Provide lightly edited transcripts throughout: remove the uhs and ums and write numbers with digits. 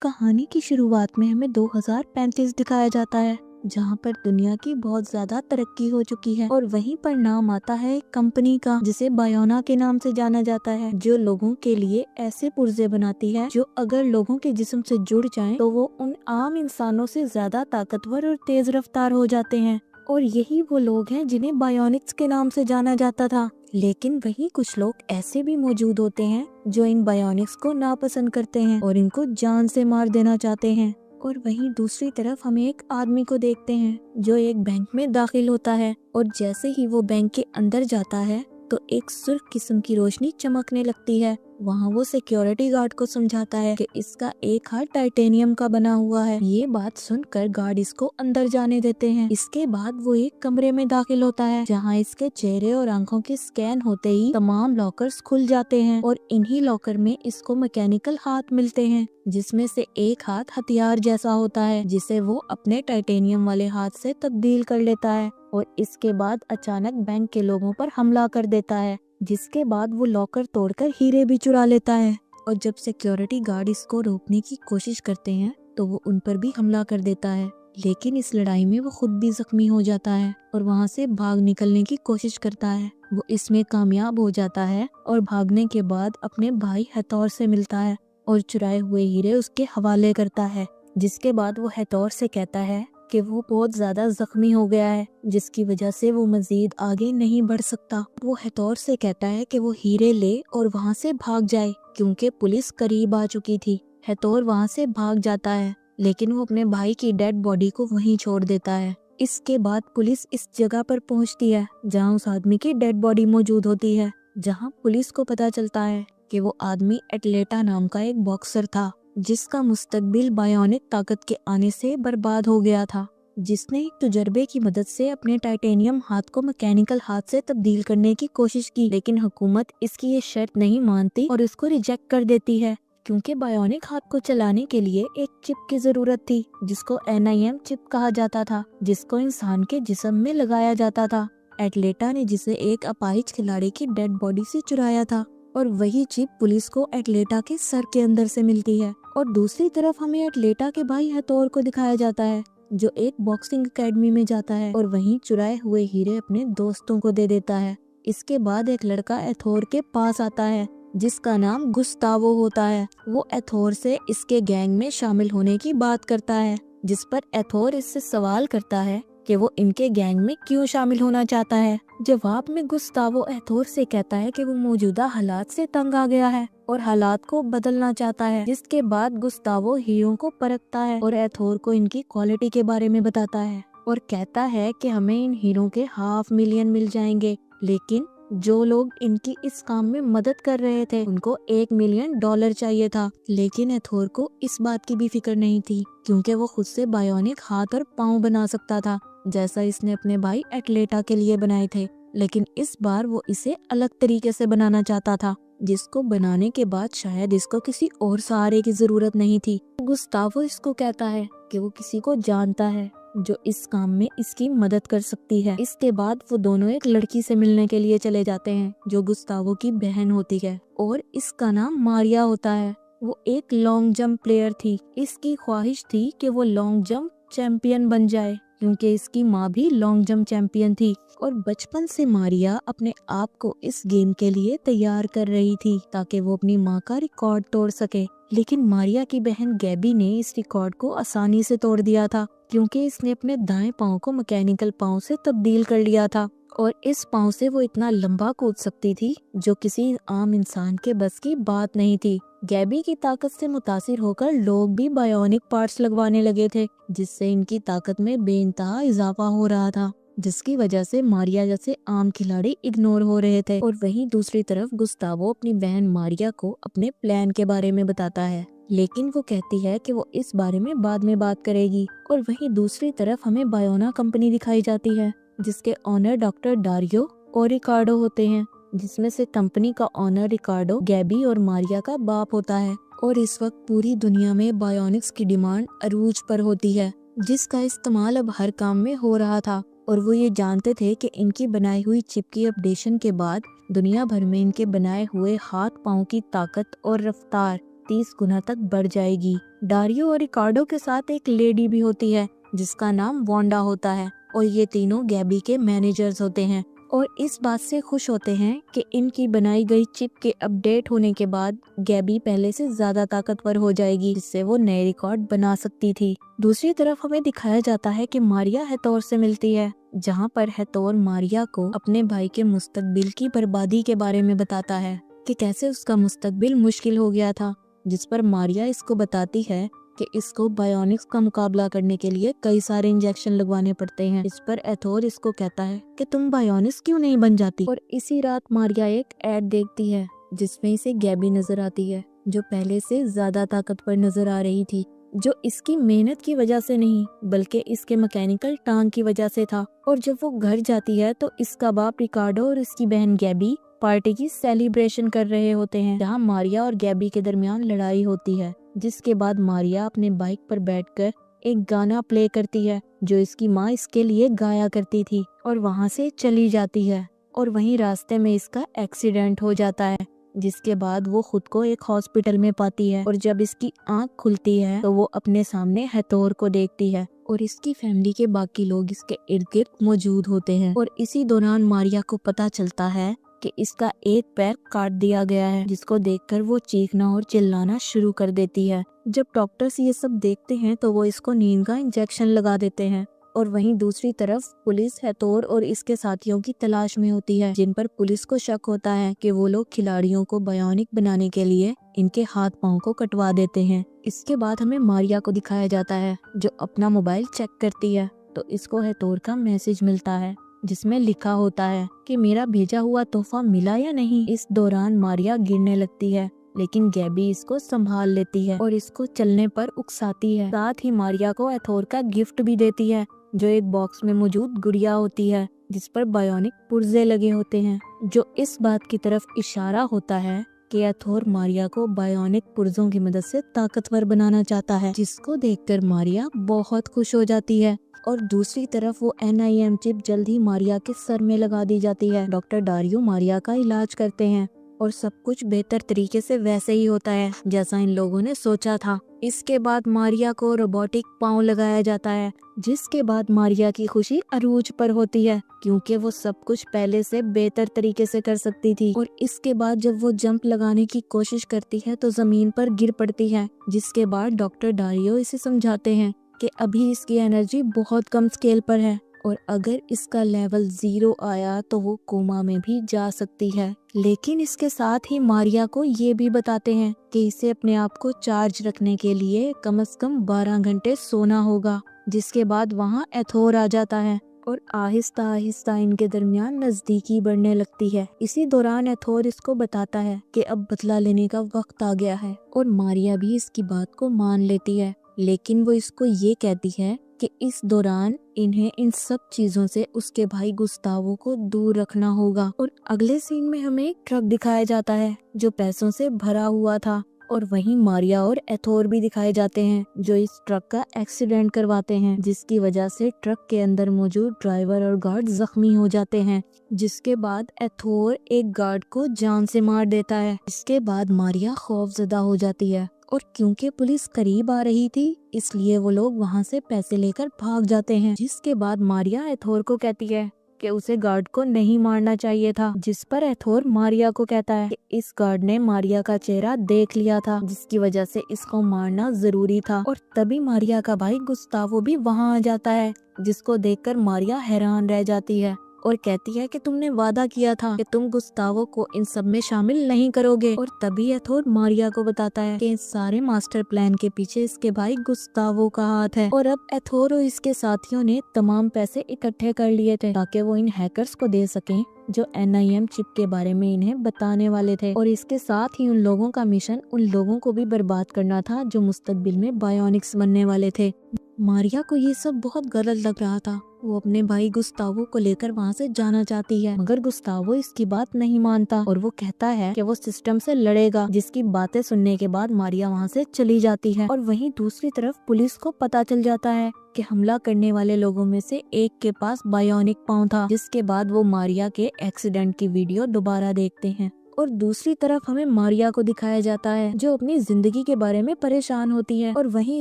کہانی کی شروعات میں ہمیں 2035 دکھایا جاتا ہے، جہاں پر دنیا کی بہت زیادہ ترقی ہو چکی ہے اور وہیں پر نام آتا ہے ایک کمپنی کا جسے بایونا کے نام سے جانا جاتا ہے، جو لوگوں کے لیے ایسے پرزے بناتی ہے جو اگر لوگوں کے جسم سے جڑ جائیں تو وہ ان عام انسانوں سے زیادہ طاقتور اور تیز رفتار ہو جاتے ہیں۔ اور یہی وہ لوگ ہیں جنہیں بایونکس کے نام سے جانا جاتا تھا۔ لیکن وہیں کچھ لوگ ایسے بھی موجود ہوتے ہیں جو ان بایونکس کو ناپسند کرتے ہیں اور ان کو جان سے مار دینا چاہتے ہیں۔ اور وہیں دوسری طرف ہمیں ایک آدمی کو دیکھتے ہیں جو ایک بینک میں داخل ہوتا ہے، اور جیسے ہی وہ بینک کے اندر جاتا ہے تو ایک سرخ قسم کی روشنی چمکنے لگتی ہے۔ وہاں وہ سیکیورٹی گارڈ کو سمجھاتا ہے کہ اس کا ایک ہاتھ ٹائٹینیم کا بنا ہوا ہے۔ یہ بات سن کر گارڈ اس کو اندر جانے دیتے ہیں۔ اس کے بعد وہ ایک کمرے میں داخل ہوتا ہے جہاں اس کے چہرے اور آنکھوں کے سکین ہوتے ہی تمام لاکرز کھل جاتے ہیں، اور انہی لاکر میں اس کو میکینیکل ہاتھ ملتے ہیں جس میں سے ایک ہاتھ ہتھیار جیسا ہوتا ہے جسے وہ اپنے ٹائٹینیم والے ہاتھ سے تبدیل کر لیتا ہے، اور اس کے بعد اچانک بینک کے لوگوں پر حملہ کر دیتا ہے، جس کے بعد وہ لاکر توڑ کر ہیرے بھی چرا لیتا ہے۔ اور جب سیکیورٹی گارڈ اس کو روکنے کی کوشش کرتے ہیں تو وہ ان پر بھی حملہ کر دیتا ہے، لیکن اس لڑائی میں وہ خود بھی زخمی ہو جاتا ہے اور وہاں سے بھاگ نکلنے کی کوشش کرتا ہے۔ وہ اس میں کامیاب ہو جاتا ہے اور بھاگنے کے بعد اپنے بھائی ہیتور سے ملتا ہے اور چرائے ہوئے ہیرے اس کے حوالے کرتا ہے، جس کے بعد وہ ہیتور سے کہتا ہے کہ وہ بہت زیادہ زخمی ہو گیا ہے جس کی وجہ سے وہ مزید آگے نہیں بڑھ سکتا۔ وہ ہیتور سے کہتا ہے کہ وہ ہیرے لے اور وہاں سے بھاگ جائے کیونکہ پولیس قریب آ چکی تھی۔ ہیتور وہاں سے بھاگ جاتا ہے لیکن وہ اپنے بھائی کی ڈیڈ باڈی کو وہیں چھوڑ دیتا ہے۔ اس کے بعد پولیس اس جگہ پر پہنچتی ہے جہاں اس آدمی کی ڈیڈ باڈی موجود ہوتی ہے، جہاں پولیس کو پتا چلتا ہے کہ وہ آدمی ایٹلیٹا نام کا ایک باکسر تھا جس کا مستقبل بایونک طاقت کے آنے سے برباد ہو گیا تھا، جس نے ایک تجربے کی مدد سے اپنے ٹائٹینیم ہاتھ کو میکینیکل ہاتھ سے تبدیل کرنے کی کوشش کی، لیکن حکومت اس کی یہ شرط نہیں مانتی اور اس کو ریجیکٹ کر دیتی ہے کیونکہ بایونک ہاتھ کو چلانے کے لیے ایک چپ کی ضرورت تھی جس کو NIM چپ کہا جاتا تھا، جس کو انسان کے جسم میں لگایا جاتا تھا۔ ایٹلیٹا نے جسے ایک اپاہج کھلاڑی کی ڈیڈ باڈی سے چرایا تھا، اور وہی چپ پولیس کو ایٹلیٹا کے سر کے اندر سے ملتی ہے۔ اور دوسری طرف ہمیں ایٹلیٹا کے بھائی ہیتور کو دکھایا جاتا ہے جو ایک باکسنگ اکیڈمی میں جاتا ہے اور وہیں چرائے ہوئے ہیرے اپنے دوستوں کو دے دیتا ہے۔ اس کے بعد ایک لڑکا ایتھور کے پاس آتا ہے جس کا نام گستاوو ہوتا ہے۔ وہ ایتھور سے اس کے گینگ میں شامل ہونے کی بات کرتا ہے، جس پر ایتھور اس سے سوال کرتا ہے کہ وہ ان کے گینگ میں کیوں شامل ہونا چاہتا ہے۔ جواب میں گستاوو ایتھور سے کہتا ہے کہ وہ موجودہ حالات سے تنگ آ گیا ہے اور حالات کو بدلنا چاہتا ہے، جس کے بعد گستاوو ہیروں کو پرکھتا ہے اور ایتھور کو ان کی کوالٹی کے بارے میں بتاتا ہے اور کہتا ہے کہ ہمیں ان ہیروں کے $500,000 مل جائیں گے، لیکن جو لوگ ان کی اس کام میں مدد کر رہے تھے ان کو $1,000,000 چاہیے تھا۔ لیکن ایتھور کو اس بات کی بھی فکر نہیں تھی کیونکہ وہ خود سے بایونک ہاتھ اور پاؤں بنا سکتا تھا جیسا اس نے اپنے بھائی ایٹلیٹا کے لیے بنائے تھے، لیکن اس بار وہ اسے الگ طریقے سے بنانا چاہتا تھا جس کو بنانے کے بعد شاید اس کو کسی اور سہارے کی ضرورت نہیں تھی۔ گستاوو اس کو کہتا ہے کہ وہ کسی کو جانتا ہے جو اس کام میں اس کی مدد کر سکتی ہے۔ اس کے بعد وہ دونوں ایک لڑکی سے ملنے کے لیے چلے جاتے ہیں جو گستاوو کی بہن ہوتی ہے اور اس کا نام ماریا ہوتا ہے۔ وہ ایک لانگ جمپ پلیئر تھی۔ اس کی خواہش تھی کہ وہ لانگ جمپ چیمپئن بن جائے کیونکہ اس کی ماں بھی لانگ جمپ چیمپئن تھی، اور بچپن سے ماریا اپنے آپ کو اس گیم کے لیے تیار کر رہی تھی تاکہ وہ اپنی ماں کا ریکارڈ توڑ سکے۔ لیکن ماریا کی بہن گیبی نے اس ریکارڈ کو آسانی سے توڑ دیا تھا کیونکہ اس نے اپنے دائیں پاؤں کو میکینیکل پاؤں سے تبدیل کر لیا تھا، اور اس پاؤں سے وہ اتنا لمبا کود سکتی تھی جو کسی عام انسان کے بس کی بات نہیں تھی۔ گیبی کی طاقت سے متاثر ہو کر لوگ بھی بایونک پارٹس لگوانے لگے تھے جس سے ان کی طاقت میں بے انتہا اضافہ ہو رہا تھا، جس کی وجہ سے ماریا جیسے عام کھلاڑی اگنور ہو رہے تھے۔ اور وہیں دوسری طرف گستاوو اپنی بہن ماریا کو اپنے پلان کے بارے میں بتاتا ہے، لیکن وہ کہتی ہے کہ وہ اس بارے میں بعد میں بات کرے گی۔ اور وہیں دوسری طرف ہمیں بایونا کمپنی دکھائی جاتی ہے جس کے آنر ڈاکٹر ڈاریو اور ریکارڈو ہوتے ہیں، جس میں سے کمپنی کا آنر ریکارڈو گیبی اور ماریا کا باپ ہوتا ہے۔ اور اس وقت پوری دنیا میں بایونکس کی ڈیمانڈ عروج پر ہوتی ہے جس کا استعمال اب ہر کام میں ہو رہا تھا، اور وہ یہ جانتے تھے کہ ان کی بنائی ہوئی چپ کی اپڈیشن کے بعد دنیا بھر میں ان کے بنائے ہوئے ہاتھ پاؤں کی طاقت اور رفتار 30 गुना तक बढ़ जाएगी। डारियो और रिकार्डो के साथ एक लेडी भी होती है जिसका नाम वांडा होता है और ये तीनों गैबी के मैनेजर्स होते हैं और इस बात से खुश होते हैं कि इनकी बनाई गई चिप के अपडेट होने के बाद गैबी पहले से ज्यादा ताकतवर हो जाएगी, जिससे वो नए रिकॉर्ड बना सकती थी। दूसरी तरफ हमें दिखाया जाता है कि मारिया हेथोर से मिलती है, जहाँ पर हेथोर मारिया को अपने भाई के मुस्तकबिल की बर्बादी के बारे में बताता है कि कैसे उसका मुस्तकबिल मुश्किल हो गया था, जिस पर मारिया इसको बताती है कि इसको बायोनिक्स का मुकाबला करने के लिए कई सारे इंजेक्शन लगवाने पड़ते हैं। इस पर एथोर इसको कहता है कि तुम बायोनिक्स क्यों नहीं बन जाती। और इसी रात मारिया एक ऐड देखती है जिसमें इसे गैबी नजर आती है, जो पहले से ज्यादा ताकतवर नजर आ रही थी, जो इसकी मेहनत की वजह से नहीं बल्कि इसके मैकेनिकल टांग की वजह से था। और जब वो घर जाती है तो इसका बाप रिकार्डो और इसकी बहन गैबी पार्टी की सेलिब्रेशन कर रहे होते हैं, जहाँ मारिया और गैबी के दरमियान लड़ाई होती है। जिसके बाद मारिया अपने बाइक पर बैठकर एक गाना प्ले करती है जो इसकी माँ इसके लिए गाया करती थी और वहाँ से चली जाती है। और वहीं रास्ते में इसका एक्सीडेंट हो जाता है, जिसके बाद वो खुद को एक हॉस्पिटल में पाती है। और जब इसकी आंख खुलती है तो वो अपने सामने हेथोर को देखती है और इसकी फैमिली के बाकी लोग इसके इर्द गिर्द मौजूद होते हैं। और इसी दौरान मारिया को पता चलता है कि इसका एक पैर काट दिया गया है, जिसको देखकर वो चीखना और चिल्लाना शुरू कर देती है। जब डॉक्टर्स ये सब देखते हैं तो वो इसको नींद का इंजेक्शन लगा देते हैं। और वहीं दूसरी तरफ पुलिस हेथोर और इसके साथियों की तलाश में होती है, जिन पर पुलिस को शक होता है कि वो लोग खिलाड़ियों को बायोनिक बनाने के लिए इनके हाथ पांव को कटवा देते हैं। इसके बाद हमें मारिया को दिखाया जाता है जो अपना मोबाइल चेक करती है तो इसको हेथोर का मैसेज मिलता है जिसमें लिखा होता है कि मेरा भेजा हुआ तोहफा मिला या नहीं। इस दौरान मारिया गिरने लगती है, लेकिन गैबी इसको संभाल लेती है और इसको चलने पर उकसाती है। साथ ही मारिया को एथोर का गिफ्ट भी देती है, जो एक बॉक्स में मौजूद गुड़िया होती है जिस पर बायोनिक पुर्जे लगे होते हैं, जो इस बात की तरफ इशारा होता है कि एथोर मारिया को बायोनिक पुर्जों की मदद से ताकतवर बनाना चाहता है, जिसको देखकर मारिया बहुत खुश हो जाती है। और दूसरी तरफ वो NIM चिप जल्द ही मारिया के सर में लगा दी जाती है। डॉक्टर डारियो मारिया का इलाज करते हैं और सब कुछ बेहतर तरीके से वैसे ही होता है जैसा इन लोगों ने सोचा था। इसके बाद मारिया को रोबोटिक पाँव लगाया जाता है, जिसके बाद मारिया की खुशी अरूज पर होती है क्योंकि वो सब कुछ पहले से बेहतर तरीके से कर सकती थी। और इसके बाद जब वो जंप लगाने की कोशिश करती है तो जमीन पर गिर पड़ती है, जिसके बाद डॉक्टर डारियो इसे समझाते हैं कि अभी इसकी एनर्जी बहुत कम स्केल पर है और अगर इसका लेवल 0 आया तो वो कोमा में भी जा सकती है। लेकिन इसके साथ ही मारिया को ये भी बताते हैं कि इसे अपने आप को चार्ज रखने के लिए कम से कम 12 घंटे सोना होगा। जिसके बाद वहाँ एथोर आ जाता है और आहिस्ता आहिस्ता इनके दरमियान नजदीकी बढ़ने लगती है। इसी दौरान एथोर इसको बताता है कि अब बदला लेने का वक्त आ गया है और मारिया भी इसकी बात को मान लेती है, लेकिन वो इसको ये कहती है कि इस दौरान इन्हें इन सब चीजों से उसके भाई गुस्तावो को दूर रखना होगा। और अगले सीन में हमें एक ट्रक दिखाया जाता है जो पैसों से भरा हुआ था और वहीं मारिया और एथोर भी दिखाए जाते हैं जो इस ट्रक का एक्सीडेंट करवाते हैं, जिसकी वजह से ट्रक के अंदर मौजूद ड्राइवर और गार्ड जख्मी हो जाते हैं। जिसके बाद एथोर एक गार्ड को जान से मार देता है। इसके बाद मारिया खौफजदा हो जाती है और क्योंकि पुलिस करीब आ रही थी इसलिए वो लोग वहाँ से पैसे लेकर भाग जाते हैं। जिसके बाद मारिया एथोर को कहती है कि उसे गार्ड को नहीं मारना चाहिए था, जिस पर एथोर मारिया को कहता है कि इस गार्ड ने मारिया का चेहरा देख लिया था जिसकी वजह से इसको मारना जरूरी था। और तभी मारिया का भाई गुस्तावो भी वहाँ आ जाता है, जिसको देखकर मारिया हैरान रह जाती है और कहती है कि तुमने वादा किया था कि तुम गुस्तावो को इन सब में शामिल नहीं करोगे। और तभी एथोर मारिया को बताता है कि इस सारे मास्टर प्लान के पीछे इसके भाई गुस्तावो का हाथ है। और अब एथोर और इसके साथियों ने तमाम पैसे इकट्ठे कर लिए थे ताकि वो इन हैकर्स को दे सकें जो NIM चिप के बारे में इन्हें बताने वाले थे। और इसके साथ ही उन लोगों का मिशन उन लोगों को भी बर्बाद करना था जो मुस्तकबिल में बायोनिक्स बनने वाले थे। मारिया को ये सब बहुत गलत लग रहा था। वो अपने भाई गुस्तावो को लेकर वहाँ से जाना चाहती है, मगर गुस्तावो इसकी बात नहीं मानता और वो कहता है कि वो सिस्टम से लड़ेगा, जिसकी बातें सुनने के बाद मारिया वहाँ से चली जाती है। और वहीं दूसरी तरफ पुलिस को पता चल जाता है कि हमला करने वाले लोगों में से एक के पास बायोनिक पाँव था। जिसके बाद वो मारिया के एक्सीडेंट की वीडियो दोबारा देखते हैं और दूसरी तरफ हमें मारिया को दिखाया जाता है जो अपनी जिंदगी के बारे में परेशान होती है। और वहीं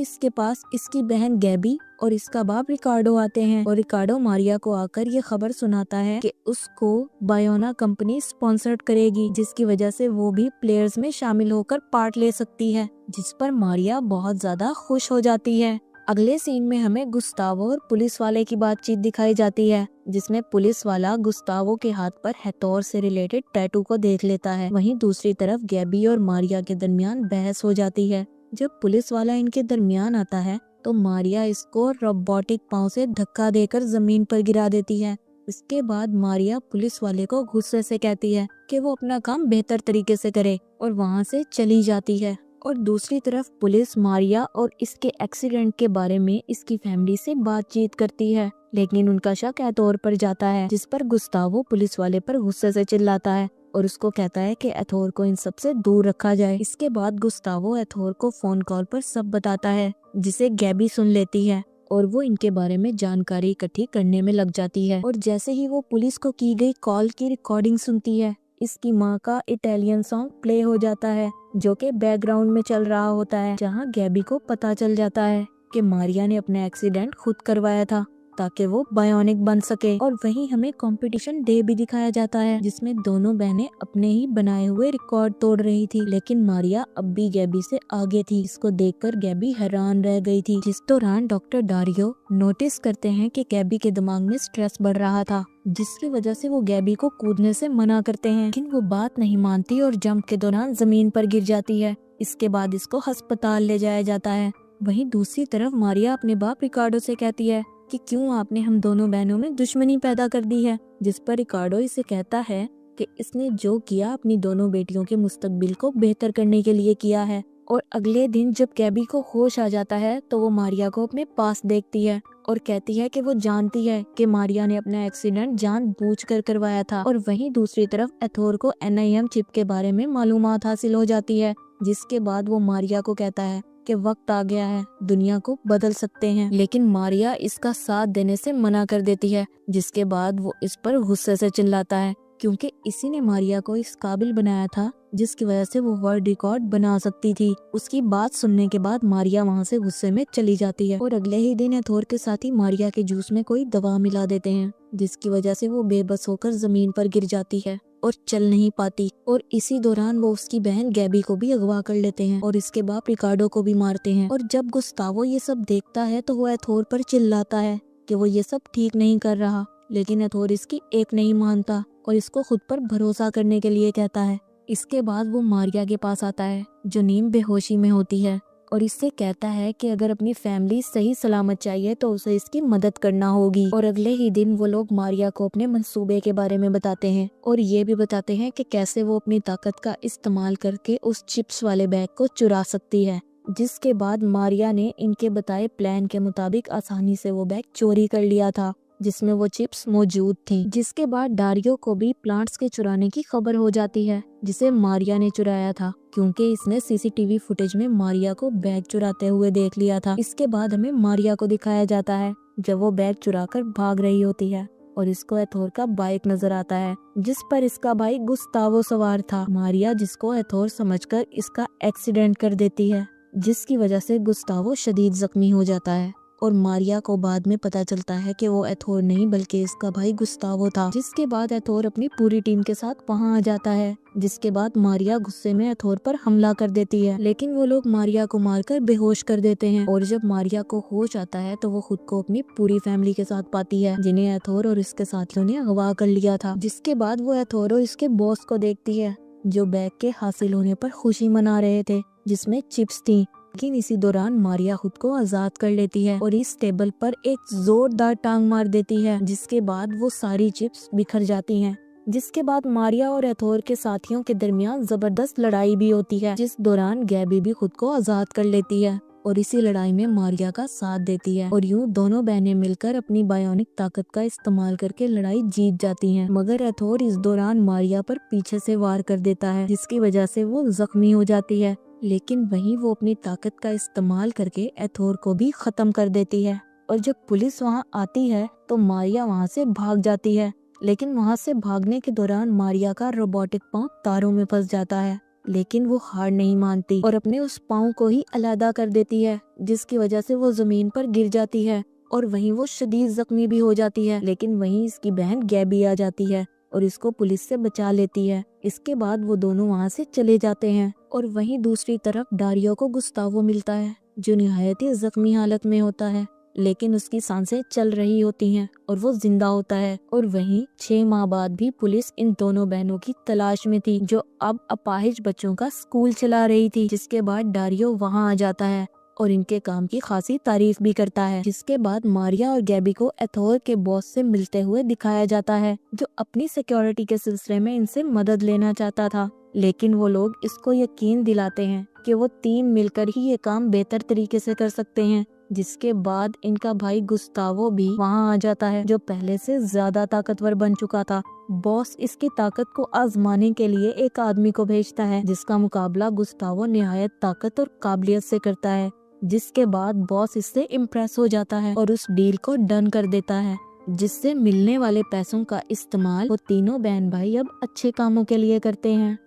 इसके पास इसकी बहन गैबी और इसका बाप रिकार्डो आते हैं और रिकार्डो मारिया को आकर ये खबर सुनाता है कि उसको बायोना कंपनी स्पॉन्सर्ड करेगी, जिसकी वजह से वो भी प्लेयर्स में शामिल होकर पार्ट ले सकती है, जिस पर मारिया बहुत ज्यादा खुश हो जाती है। अगले सीन में हमें गुस्तावो और पुलिस वाले की बातचीत दिखाई जाती है, जिसमें पुलिस वाला गुस्तावो के हाथ पर हैथोर से रिलेटेड टैटू को देख लेता है। वहीं दूसरी तरफ गैबी और मारिया के दरमियान बहस हो जाती है। जब पुलिस वाला इनके दरमियान आता है तो मारिया इसको रोबोटिक पाँव से धक्का देकर जमीन पर गिरा देती है। इसके बाद मारिया पुलिस वाले को गुस्से से कहती है कि वो अपना काम बेहतर तरीके से करे और वहाँ से चली जाती है। और दूसरी तरफ पुलिस मारिया और इसके एक्सीडेंट के बारे में इसकी फैमिली से बातचीत करती है, लेकिन उनका शक एथोर पर जाता है, जिस पर गुस्तावो पुलिस वाले पर गुस्से से चिल्लाता है और उसको कहता है कि एथोर को इन सब से दूर रखा जाए। इसके बाद गुस्तावो एथोर को फोन कॉल पर सब बताता है, जिसे गैबी सुन लेती है और वो इनके बारे में जानकारी इकट्ठी करने में लग जाती है। और जैसे ही वो पुलिस को की गई कॉल की रिकॉर्डिंग सुनती है, इसकी माँ का इटालियन सॉन्ग प्ले हो जाता है जो कि बैकग्राउंड में चल रहा होता है, जहाँ गैबी को पता चल जाता है कि मारिया ने अपना एक्सीडेंट खुद करवाया था ताकि वो बायोनिक बन सके। और वहीं हमें कंपटीशन डे भी दिखाया जाता है, जिसमें दोनों बहनें अपने ही बनाए हुए रिकॉर्ड तोड़ रही थी, लेकिन मारिया अब भी गैबी से आगे थी। इसको देखकर गैबी हैरान रह गई थी। जिस दौरान डॉक्टर डारियो नोटिस करते हैं कि गैबी के दिमाग में स्ट्रेस बढ़ रहा था, जिसकी वजह से वो गैबी को कूदने से मना करते हैं, लेकिन वो बात नहीं मानती और जंप के दौरान जमीन पर गिर जाती है। इसके बाद इसको अस्पताल ले जाया जाता है। वहीं दूसरी तरफ मारिया अपने बाप रिकार्डो से कहती है कि क्यों आपने हम दोनों बहनों में दुश्मनी पैदा कर दी है, जिस पर रिकार्डो इसे कहता है कि इसने जो किया अपनी दोनों बेटियों के मुस्तकबिल को बेहतर करने के लिए किया है। और अगले दिन जब गैबी को होश आ जाता है तो वो मारिया को अपने पास देखती है और कहती है कि वो जानती है कि मारिया ने अपना एक्सीडेंट जानबूझकर करवाया था। और वहीं दूसरी तरफ एथोर को NIM चिप के बारे में मालूमात हासिल हो जाती है, जिसके बाद वो मारिया को कहता है कि वक्त आ गया है, दुनिया को बदल सकते हैं, लेकिन मारिया इसका साथ देने से मना कर देती है, जिसके बाद वो इस पर गुस्से से चिल्लाता है क्योंकि इसी ने मारिया को इस काबिल बनाया था जिसकी वजह से वो वर्ल्ड रिकॉर्ड बना सकती थी। उसकी बात सुनने के बाद मारिया वहाँ से गुस्से में चली जाती है और अगले ही दिन एथोर के साथी मारिया के जूस में कोई दवा मिला देते हैं, जिसकी वजह से वो बेबस होकर जमीन पर गिर जाती है और चल नहीं पाती। और इसी दौरान वो उसकी बहन गैबी को भी अगवा कर लेते हैं और इसके बाप रिकार्डो को भी मारते हैं। और जब गुस्तावो ये सब देखता है तो वो एथोर पर चिल्लाता है कि वो ये सब ठीक नहीं कर रहा, लेकिन एथोर इसकी एक नहीं मानता और इसको खुद पर भरोसा करने के लिए कहता है। इसके बाद वो मारिया के पास आता है जो नीम बेहोशी में होती है और इससे कहता है कि अगर अपनी फैमिली सही सलामत चाहिए तो उसे इसकी मदद करना होगी। और अगले ही दिन वो लोग मारिया को अपने मंसूबे के बारे में बताते हैं और ये भी बताते हैं कि कैसे वो अपनी ताकत का इस्तेमाल करके उस चिप्स वाले बैग को चुरा सकती है, जिसके बाद मारिया ने इनके बताए प्लान के मुताबिक आसानी से वो बैग चोरी कर लिया था जिसमें वो चिप्स मौजूद थी। जिसके बाद डारियो को भी प्लांट्स के चुराने की खबर हो जाती है जिसे मारिया ने चुराया था, क्योंकि इसने CCTV फुटेज में मारिया को बैग चुराते हुए देख लिया था। इसके बाद हमें मारिया को दिखाया जाता है जब वो बैग चुराकर भाग रही होती है और इसको एथोर का बाइक नजर आता है जिस पर इसका भाई गुस्तावो सवार था। मारिया जिसको एथोर समझकर इसका एक्सीडेंट कर देती है, जिसकी वजह से गुस्तावो शदीद जख्मी हो जाता है और मारिया को बाद में पता चलता है कि वो एथोर नहीं बल्कि इसका भाई गुस्तावो था। जिसके बाद एथोर अपनी पूरी टीम के साथ वहां आ जाता है, जिसके बाद मारिया गुस्से में एथोर पर हमला कर देती है, लेकिन वो लोग मारिया को मारकर बेहोश कर देते हैं। और जब मारिया को होश आता है तो वो खुद को अपनी पूरी फैमिली के साथ पाती है जिन्हें एथोर और इसके साथियों ने अगवा कर लिया था। जिसके बाद वो एथोर और इसके बॉस को देखती है जो बैग के हासिल होने पर खुशी मना रहे थे जिसमें चिप्स थी। लेकिन इसी दौरान मारिया खुद को आजाद कर लेती है और इस टेबल पर एक जोरदार टांग मार देती है, जिसके बाद वो सारी चिप्स बिखर जाती हैं। जिसके बाद मारिया और एथोर के साथियों के दरमियान जबरदस्त लड़ाई भी होती है, जिस दौरान गैबी भी खुद को आजाद कर लेती है और इसी लड़ाई में मारिया का साथ देती है। और यूं दोनों बहनें मिलकर अपनी बायोनिक ताकत का इस्तेमाल करके लड़ाई जीत जाती हैं। मगर एथोर इस दौरान मारिया पर पीछे से वार कर देता है, जिसकी वजह से वो जख्मी हो जाती है, लेकिन वहीं वो अपनी ताकत का इस्तेमाल करके एथोर को भी खत्म कर देती है। और जब पुलिस वहां आती है तो मारिया वहां से भाग जाती है, लेकिन वहाँ से भागने के दौरान मारिया का रोबोटिक पाँव तारों में फंस जाता है, लेकिन वो हार नहीं मानती और अपने उस पाँव को ही अलहदा कर देती है, जिसकी वजह से वो जमीन पर गिर जाती है और वहीं वो शदीद जख्मी भी हो जाती है। लेकिन वहीं इसकी बहन गैबी आ जाती है और इसको पुलिस से बचा लेती है। इसके बाद वो दोनों वहाँ से चले जाते हैं और वहीं दूसरी तरफ डारियो को गुस्तावो मिलता है, जो निहायत ही जख्मी हालत में होता है, लेकिन उसकी सांसें चल रही होती हैं और वो जिंदा होता है। और वहीं 6 माह बाद भी पुलिस इन दोनों बहनों की तलाश में थी, जो अब अपाहिज बच्चों का स्कूल चला रही थी। जिसके बाद डारियो वहाँ आ जाता है और इनके काम की खासी तारीफ भी करता है। जिसके बाद मारिया और गैबी को एथोर के बॉस से मिलते हुए दिखाया जाता है, जो अपनी सिक्योरिटी के सिलसिले में इनसे मदद लेना चाहता था। लेकिन वो लोग इसको यकीन दिलाते हैं कि वो 3 मिलकर ही ये काम बेहतर तरीके से कर सकते हैं। जिसके बाद इनका भाई गुस्तावो भी वहाँ आ जाता है, जो पहले से ज्यादा ताकतवर बन चुका था। बॉस इसकी ताकत को आजमाने के लिए एक आदमी को भेजता है, जिसका मुकाबला गुस्तावो निहायत ताकत और काबिलियत से करता है। जिसके बाद बॉस इससे इम्प्रेस हो जाता है और उस डील को डन कर देता है, जिससे मिलने वाले पैसों का इस्तेमाल वो तीनों बहन भाई अब अच्छे कामों के लिए करते हैं।